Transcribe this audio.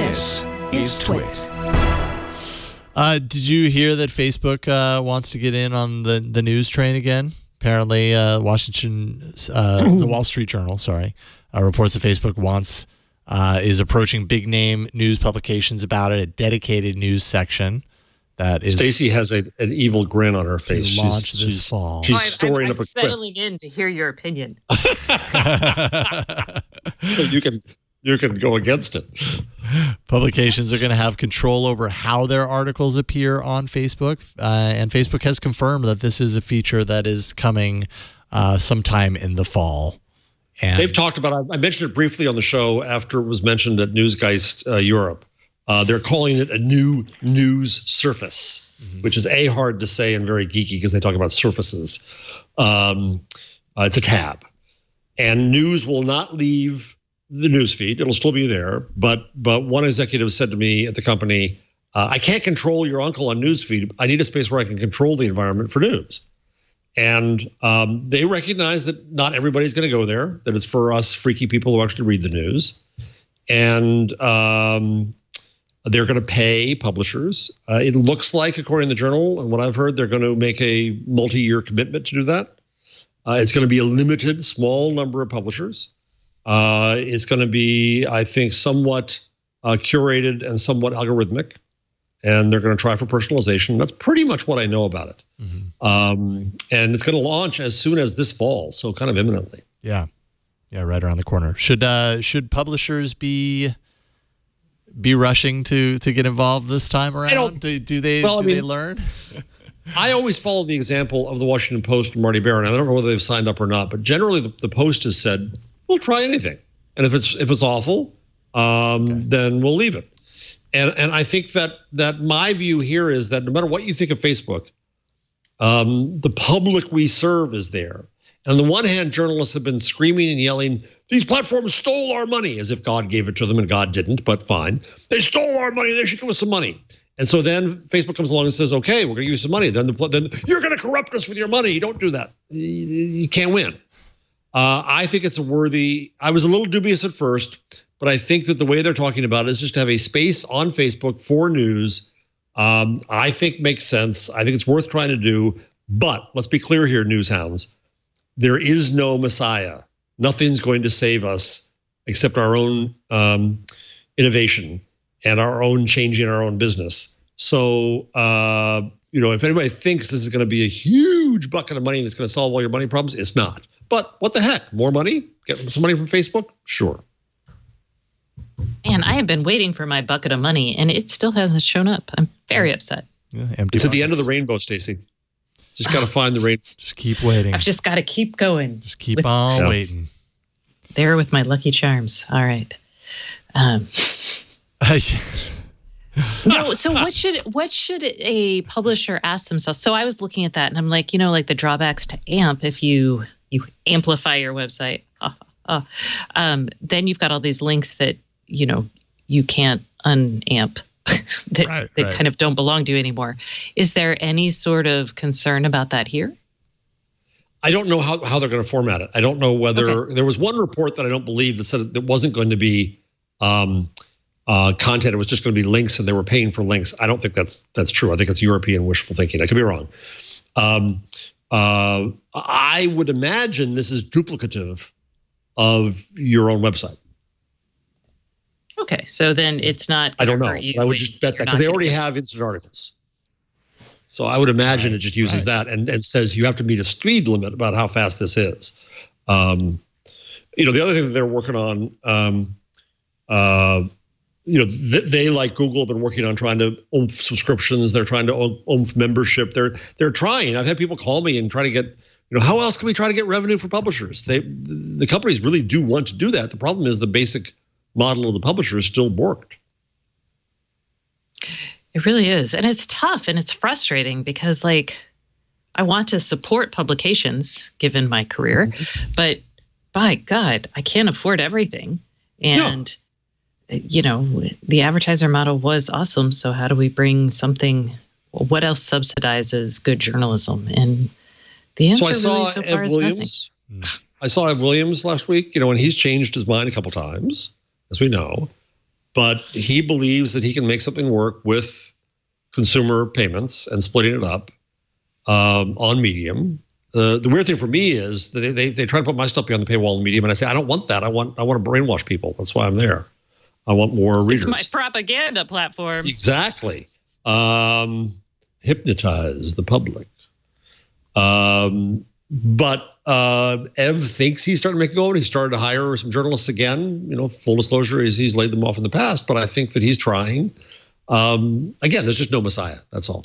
This is TWiT. Did you hear that Facebook wants to get in on the news train again? Apparently, the Wall Street Journal, reports that Facebook is approaching big name news publications about it, a dedicated news section that is. Stacey has an evil grin on her face. To launch this fall. She's storing up a clip. I'm settling in to hear your opinion. So you can go against it. Publications are going to have control over how their articles appear on Facebook, and Facebook has confirmed that this is a feature that is coming sometime in the fall. And they've talked about, I mentioned it briefly on the show after it was mentioned at Newsgeist Europe. They're calling it a new news surface, which is hard to say and very geeky because they talk about surfaces. It's a tab, and news will not leave the news feed. It'll still be there. But one executive said to me at the company, I can't control your uncle on newsfeed. I need a space where I can control the environment for news. And they recognize that not everybody's going to go there, that it's for us freaky people who actually read the news. And they're going to pay publishers. It looks like, according to the Journal and what I've heard, they're going to make a multi-year commitment to do that. It's going to be a limited, small number of publishers. It's going to be, I think, somewhat curated and somewhat algorithmic. And they're going to try for personalization. That's pretty much what I know about it. And it's going to launch as soon as this fall, so kind of imminently. Yeah, right around the corner. Should publishers be rushing to get involved this time around? Do they learn? I always follow the example of the Washington Post and Marty Baron. I don't know whether they've signed up or not, but generally the Post has said, we'll try anything. And if it's awful, then we'll leave it. And I think that my view here is that no matter what you think of Facebook, the public we serve is there. And on the one hand, journalists have been screaming and yelling, these platforms stole our money, as if God gave it to them, and God didn't, but fine. They stole our money. They should give us some money. And so then Facebook comes along and says, okay, we're going to give you some money. Then you're going to corrupt us with your money. Don't do that. You can't win. I think it's I was a little dubious at first, but I think that the way they're talking about it is just to have a space on Facebook for news. I think makes sense. I think it's worth trying to do, but let's be clear here, news hounds. There is no Messiah. Nothing's going to save us except our own innovation and our own changing our own business. So, if anybody thinks this is going to be a huge bucket of money that's going to solve all your money problems, it's not. But what the heck? More money? Get some money from Facebook? Sure. Man, I have been waiting for my bucket of money, and it still hasn't shown up. I'm very upset. Yeah, empty it's at the end of the rainbow, Stacey. Just got to find the rainbow. Just keep waiting. I've just got to keep going. Just keep on waiting. There with my Lucky Charms. All right. No, so what should a publisher ask themselves? So I was looking at that, and I'm like, like the drawbacks to AMP, if you amplify your website, then you've got all these links that you can't unamp that kind of don't belong to you anymore. Is there any sort of concern about that here? I don't know how they're going to format it. I don't know whether there was one report that I don't believe that said it wasn't going to be content. It was just going to be links, and they were paying for links. I don't think that's true. I think it's European wishful thinking. I could be wrong. I would imagine this is duplicative of your own website. Okay, so then it's not. I don't know. I would just bet that because they already have instant articles. So I would imagine it just uses that and says you have to meet a speed limit about how fast this is. The other thing that they're working on, they like Google have been working on trying to oomph subscriptions. They're trying to oomph membership. They're trying. I've had people call me and try to get, how else can we try to get revenue for publishers? The companies really do want to do that. The problem is the basic model of the publisher is still borked. It really is. And it's tough and it's frustrating because I want to support publications given my career, but by God, I can't afford everything. And, the advertiser model was awesome. So how do we bring something, what else subsidizes good journalism? And the answer so far is nothing. I saw Ed Williams last week, and he's changed his mind a couple times, as we know. but he believes that he can make something work with consumer payments and splitting it up on Medium. The weird thing for me is that they try to put my stuff behind the paywall on Medium, and I say I don't want that. I want to brainwash people. That's why I'm there. I want more readers. It's my propaganda platform. Exactly. Hypnotize the public. But Ev thinks he's starting to make it go, and he started to hire some journalists again. Full disclosure is he's laid them off in the past, but I think that he's trying. Again, there's just no Messiah. That's all.